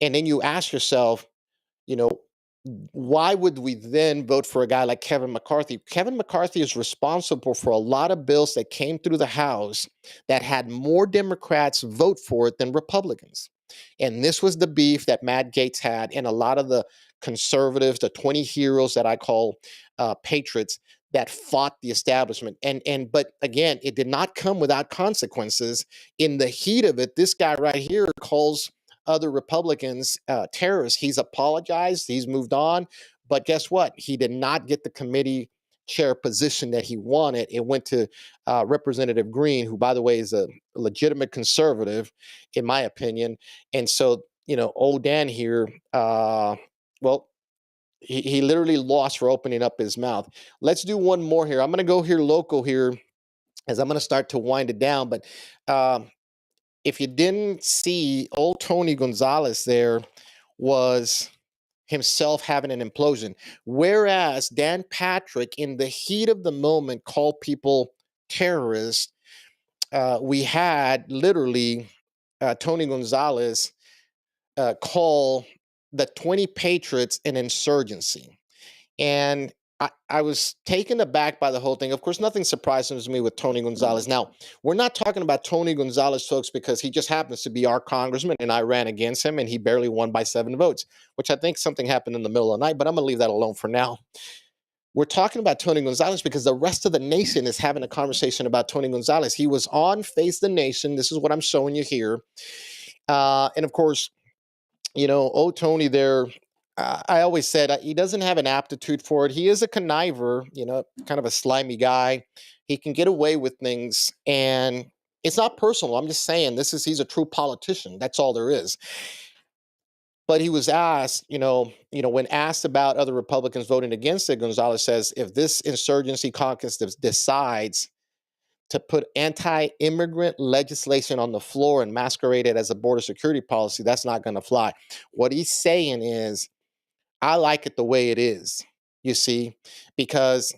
And then you ask yourself, you know, why would we then vote for a guy like Kevin McCarthy? Kevin McCarthy is responsible for a lot of bills that came through the House that had more Democrats vote for it than Republicans. And this was the beef that Matt Gaetz had, and a lot of the conservatives, the 20 heroes that I call patriots, that fought the establishment. But again, it did not come without consequences. In the heat of it, this guy right here calls other Republicans terrorists. He's apologized. He's moved on. But guess what? He did not get the committee chair position that he wanted. It went to Representative Green, who, by the way, is a legitimate conservative, in my opinion. And so, old Dan here, well, he literally lost for opening up his mouth. Let's do one more here. I'm going to go here local here as I'm going to start to wind it down. But if you didn't see, old Tony Gonzalez there was himself having an implosion. Whereas Dan Patrick, in the heat of the moment, called people terrorists, we had literally Tony Gonzalez call the 20 Patriots an insurgency. And I was taken aback by the whole thing. Of course, nothing surprises me with Tony Gonzalez. Now, we're not talking about Tony Gonzalez, folks, because he just happens to be our congressman, and I ran against him, and he barely won by 7 votes, which I think something happened in the middle of the night, but I'm going to leave that alone for now. We're talking about Tony Gonzalez because the rest of the nation is having a conversation about Tony Gonzalez. He was on Face the Nation. This is what I'm showing you here. And of course, old Tony there, I always said he doesn't have an aptitude for it. He is a conniver, kind of a slimy guy. He can get away with things, and it's not personal. I'm just saying he's a true politician. That's all there is. But he was asked, when asked about other Republicans voting against it, Gonzalez says, if this insurgency caucus decides to put anti-immigrant legislation on the floor and masquerade it as a border security policy, that's not going to fly. What he's saying is, I like it the way it is, you see, because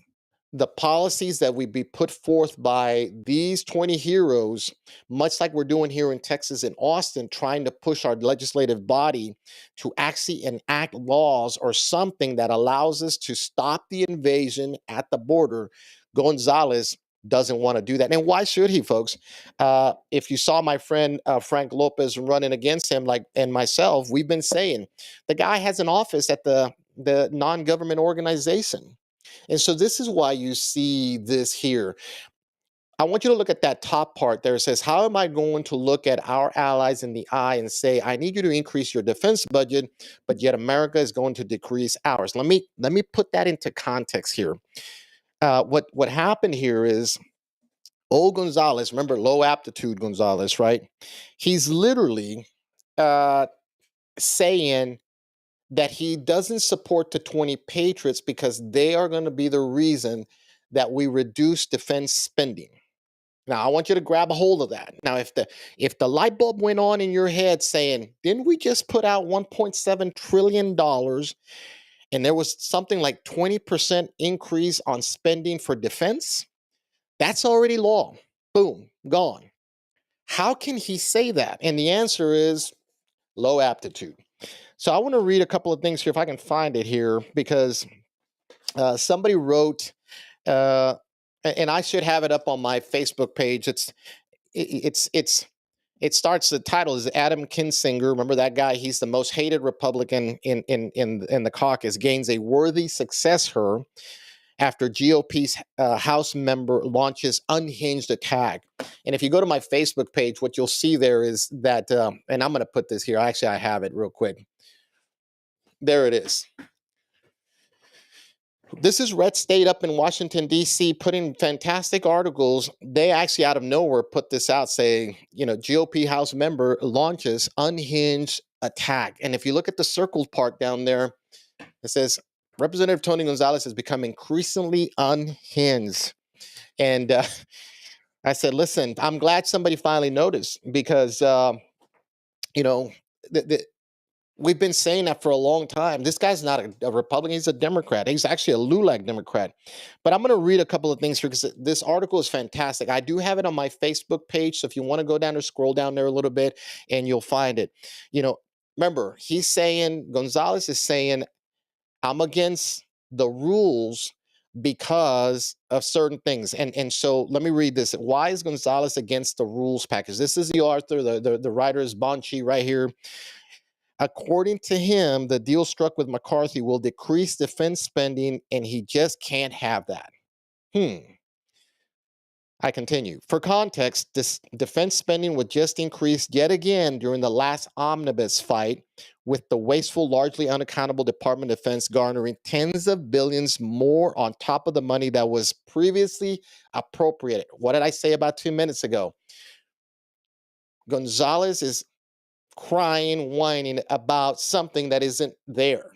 the policies that we be put forth by these 20 heroes, much like we're doing here in Texas and Austin, trying to push our legislative body to actually enact laws or something that allows us to stop the invasion at the border, Gonzalez doesn't want to do that. And why should he, folks? If you saw my friend Frank Lopez running against him, and myself, we've been saying the guy has an office at the non-government organization. And so this is why you see this here. I want you to look at that top part there. It says, how am I going to look at our allies in the eye and say, I need you to increase your defense budget, but yet America is going to decrease ours? Let me put that into context here. What happened here is, old Gonzalez, remember low aptitude Gonzalez, right? He's literally saying that he doesn't support the 20 Patriots because they are going to be the reason that we reduce defense spending. Now, I want you to grab a hold of that. Now, if the light bulb went on in your head saying, didn't we just put out $1.7 trillion and there was something like 20% increase on spending for defense? That's already law. Boom, gone. How can he say that? And the answer is low aptitude. So I want to read a couple of things here, if I can find it here, because somebody wrote, and I should have it up on my Facebook page. It starts, the title is Adam Kinzinger. Remember that guy? He's the most hated Republican in the caucus, gains a worthy successor after GOP's House member launches unhinged attack. And if you go to my Facebook page, what you'll see there is that, and I'm going to put this here. Actually, I have it real quick. There it is. This is Red State up in Washington, D.C., putting fantastic articles. They actually, out of nowhere, put this out saying, GOP House member launches unhinged attack. And if you look at the circled part down there, it says, Representative Tony Gonzalez has become increasingly unhinged. And I said, listen, I'm glad somebody finally noticed because, we've been saying that for a long time. This guy's not a Republican. He's a Democrat. He's actually a LULAC Democrat. But I'm going to read a couple of things here because this article is fantastic. I do have it on my Facebook page. So if you want to go down or scroll down there a little bit and you'll find it. remember, he's saying, Gonzalez is saying, I'm against the rules because of certain things. And so let me read this. Why is Gonzalez against the rules package? This is the author, the writer is Bonchi right here. According to him, the deal struck with McCarthy will decrease defense spending, and he just can't have that. I continue. For context, this defense spending was just increased yet again during the last omnibus fight, with the wasteful, largely unaccountable Department of Defense garnering tens of billions more on top of the money that was previously appropriated. What did I say about 2 minutes ago? Gonzalez is crying, whining about something that isn't there.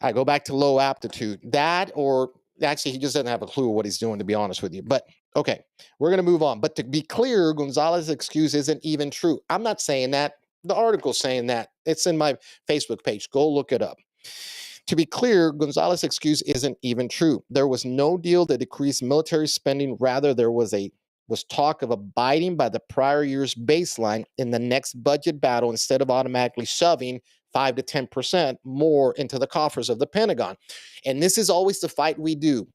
I go back to low aptitude. That, or actually, he just doesn't have a clue what he's doing, to be honest with you. But okay, we're going to move on. But to be clear, Gonzalez's excuse isn't even true. I'm not saying that. The article's saying that. It's in my Facebook page. Go look it up. To be clear, Gonzalez's excuse isn't even true. There was no deal to decrease military spending. Rather, there was talk of abiding by the prior year's baseline in the next budget battle instead of automatically shoving 5 to 10% more into the coffers of the Pentagon. And this is always the fight we do.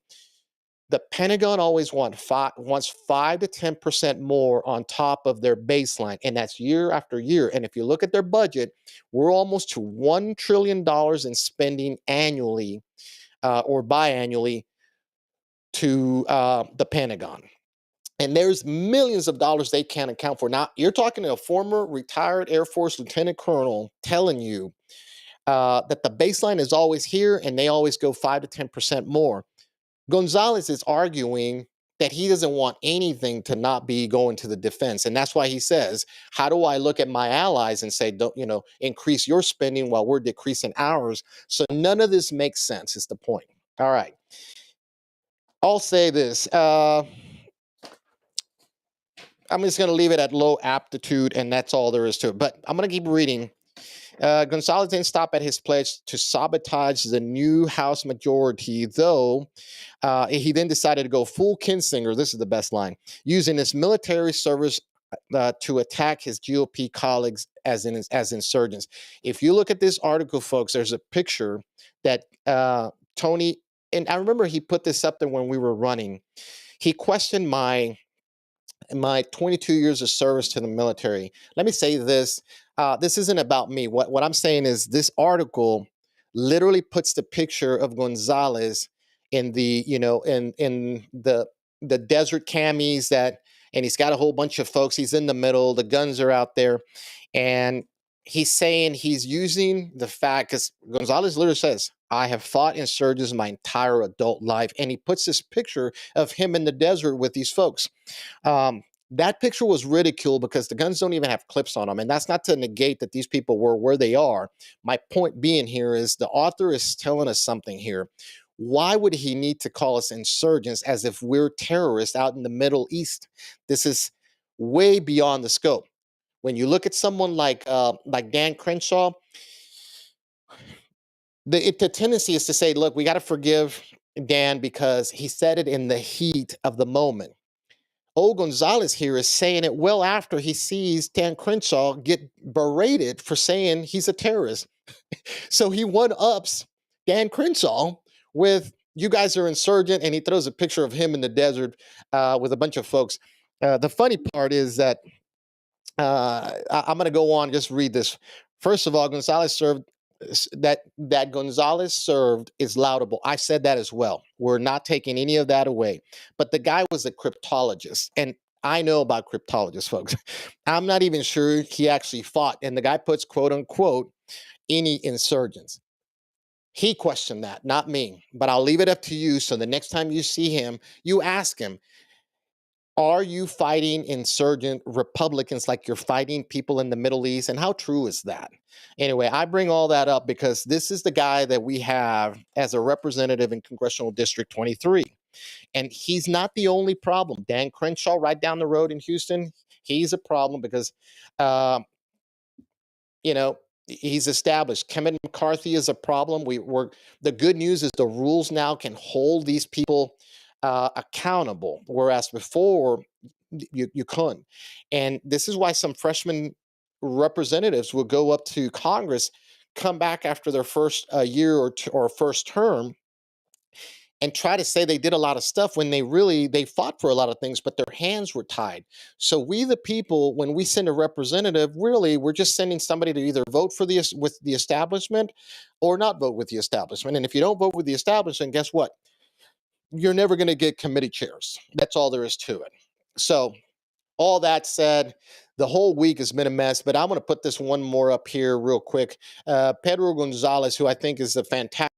The Pentagon always wants 5 to 10% more on top of their baseline, and that's year after year. And if you look at their budget, we're almost to $1 trillion in spending annually or biannually to the Pentagon. And there's millions of dollars they can't account for. Now, you're talking to a former retired Air Force lieutenant colonel telling you that the baseline is always here and they always go 5 to 10% more. Gonzalez is arguing that he doesn't want anything to not be going to the defense. And that's why he says, how do I look at my allies and say, don't, increase your spending while we're decreasing ours? So none of this makes sense, is the point. All right. I'll say this. I'm just going to leave it at low aptitude, and that's all there is to it. But I'm going to keep reading. Gonzalez didn't stop at his pledge to sabotage the new House majority, though he then decided to go full Kinzinger. This is the best line, using his military service to attack his GOP colleagues as insurgents. If you look at this article, folks, there's a picture that Tony, and I remember he put this up there when we were running. He questioned my 22 years of service to the military. Let me say this. This isn't about me. What I'm saying is this article literally puts the picture of Gonzalez in the, in the desert camis and he's got a whole bunch of folks. He's in the middle. The guns are out there. And he's saying he's using the fact, because Gonzalez literally says, I have fought insurgents my entire adult life. And he puts this picture of him in the desert with these folks. That picture was ridiculed because the guns don't even have clips on them. And that's not to negate that these people were where they are. My point being here is the author is telling us something here. Why would he need to call us insurgents as if we're terrorists out in the Middle East? This is way beyond the scope. When you look at someone like Dan Crenshaw, the tendency is to say, look, we got to forgive Dan because he said it in the heat of the moment. Old Gonzalez here is saying it well after he sees Dan Crenshaw get berated for saying he's a terrorist. So he one-ups Dan Crenshaw with, you guys are insurgent, and he throws a picture of him in the desert with a bunch of folks. The funny part is that I'm going to go on, just read this. First of all, Gonzalez served that Gonzalez served is laudable. I said that as well. We're not taking any of that away. But the guy was a cryptologist, and I know about cryptologists, folks. I'm not even sure he actually fought. And the guy puts, quote unquote, any insurgents. He questioned that, not me. But I'll leave it up to you. So the next time you see him, you ask him, are you fighting insurgent Republicans like you're fighting people in the Middle East? And how true is that? Anyway, I bring all that up because this is the guy that we have as a representative in Congressional District 23. And he's not the only problem. Dan Crenshaw, right down the road in Houston, he's a problem because, he's established. Kevin McCarthy is a problem. The good news is the rules now can hold these people accountable, whereas before you couldn't. And this is why some freshmen representatives will go up to Congress, come back after their first year or or first term, and try to say they did a lot of stuff when they fought for a lot of things, but their hands were tied. So we the people, when we send a representative, really we're just sending somebody to either vote for with the establishment or not vote with the establishment. And if you don't vote with the establishment, guess what? You're never going to get committee chairs. That's all there is to it. So all that said, the whole week has been a mess, but I'm going to put this one more up here real quick. Pedro Gonzalez, who I think is a fantastic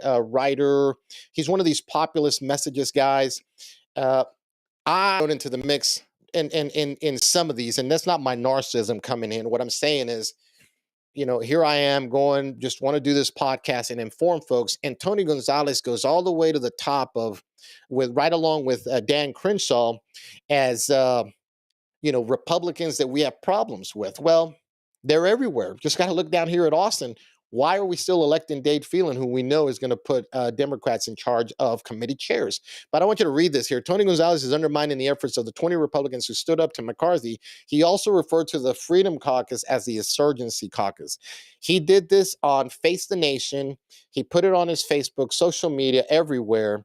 writer, he's one of these populist messages guys. I wrote into the mix in some of these, and that's not my narcissism coming in. What I'm saying is, here I am going, just want to do this podcast and inform folks. And Tony Gonzalez goes all the way to the top right along with Dan Crenshaw as Republicans that we have problems with. Well, they're everywhere. Just got to look down here at Austin. Why are we still electing Dade Phelan, who we know is going to put Democrats in charge of committee chairs? But I want you to read this here. Tony Gonzalez is undermining the efforts of the 20 Republicans who stood up to McCarthy. He also referred to the Freedom Caucus as the Insurgency Caucus. He did this on Face the Nation. He put it on his Facebook, social media, everywhere.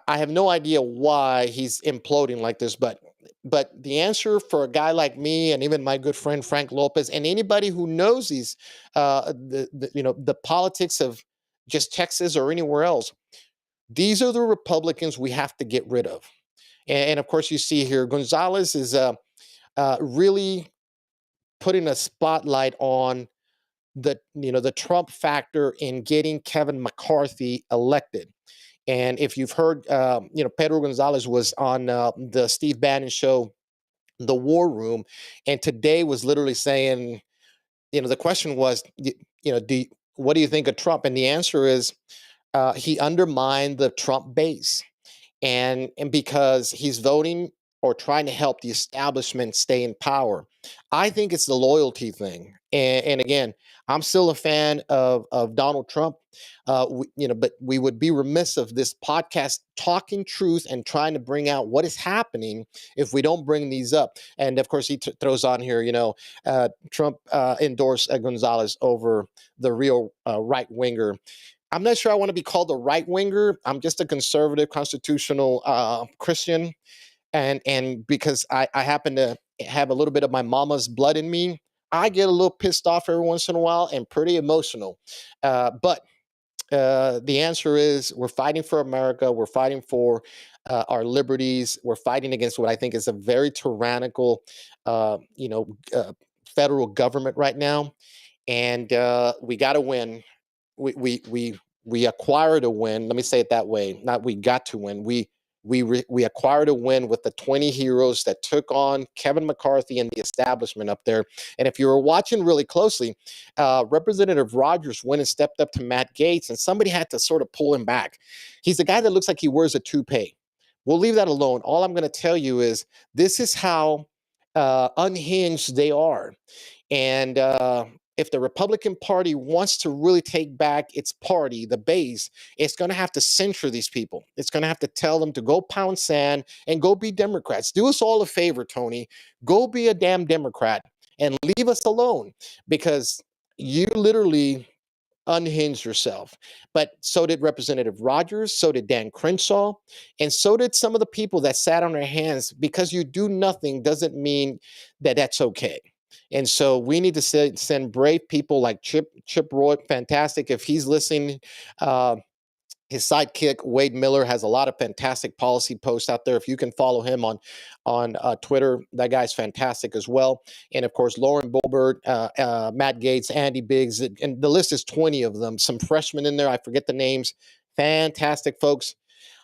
I have no idea why he's imploding like this, but the answer for a guy like me and even my good friend Frank Lopez and anybody who knows the politics of just Texas or anywhere else, these are the Republicans we have to get rid of. And of course, you see here Gonzalez is really putting a spotlight on the Trump factor in getting Kevin McCarthy elected. And if you've heard, Pedro Gonzalez was on the Steve Bannon show, The War Room, and today was literally saying, the question was, what do you think of Trump? And the answer is, he undermined the Trump base, and because he's voting or trying to help the establishment stay in power. I think it's the loyalty thing. And again, I'm still a fan of Donald Trump. But we would be remiss of this podcast talking truth and trying to bring out what is happening if we don't bring these up. And of course, he throws on here, Trump endorsed Gonzalez over the real right winger. I'm not sure I want to be called a right winger. I'm just a conservative, constitutional Christian, and because I happen to have a little bit of my mama's blood in me, I get a little pissed off every once in a while and pretty emotional. But the answer is we're fighting for America. We're fighting for our liberties. We're fighting against what I think is a very tyrannical, federal government right now, and we got to win. We acquired a win. Let me say it that way. Not we got to win. We acquired a win with the 20 heroes that took on Kevin McCarthy and the establishment up there. And if you were watching really closely, Representative Rogers went and stepped up to Matt Gaetz, and somebody had to sort of pull him back. He's the guy that looks like he wears a toupee. We'll leave that alone. All I'm going to tell you is this is how unhinged they are. And if the Republican Party wants to really take back its party, the base, it's going to have to censure these people. It's going to have to tell them to go pound sand and go be Democrats. Do us all a favor, Tony. Go be a damn Democrat and leave us alone, because you literally unhinged yourself. But so did Representative Rogers, so did Dan Crenshaw, and so did some of the people that sat on their hands. Because you do nothing doesn't mean that that's okay. And so we need to send brave people like Chip Roy. Fantastic. If he's listening, his sidekick Wade Miller has a lot of fantastic policy posts out there. If you can follow him on Twitter, that guy's fantastic as well. And of course, Lauren Boebert, Matt Gaetz, Andy Biggs, and the list is 20 of them. Some freshmen in there, I forget the names. Fantastic folks.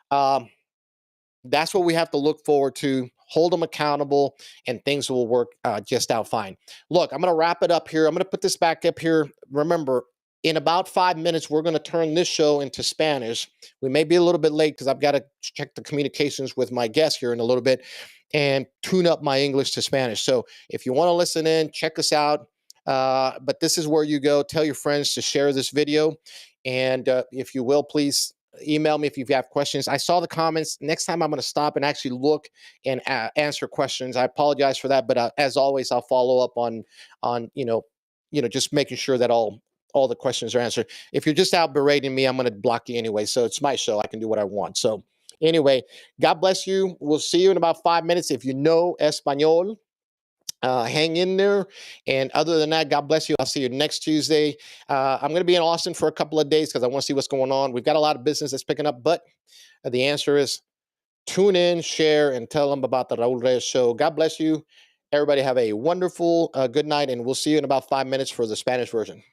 That's what we have to look forward to. Hold them accountable, and things will work just out fine. Look, I'm going to wrap it up here. I'm going to put this back up here. Remember, in about 5 minutes, we're going to turn this show into Spanish. We may be a little bit late because I've got to check the communications with my guest here in a little bit and tune up my English to Spanish. So if you want to listen in, check us out. But this is where you go. Tell your friends to share this video. And if you will, please email me if you have questions. I saw the comments. Next time I'm going to stop and actually look and answer questions. I apologize for that, but as always, I'll follow up on just making sure that all the questions are answered. If you're just out berating me, I'm going to block you anyway. So it's my show. I can do what I want. So anyway, God bless you. We'll see you in about 5 minutes. If you know Espanol, hang in there. And other than that, God bless you. I'll see you next Tuesday. I'm going to be in Austin for a couple of days because I want to see what's going on. We've got a lot of business that's picking up, but the answer is tune in, share, and tell them about the Raul Reyes Show. God bless you. Everybody have a wonderful good night, and we'll see you in about 5 minutes for the Spanish version.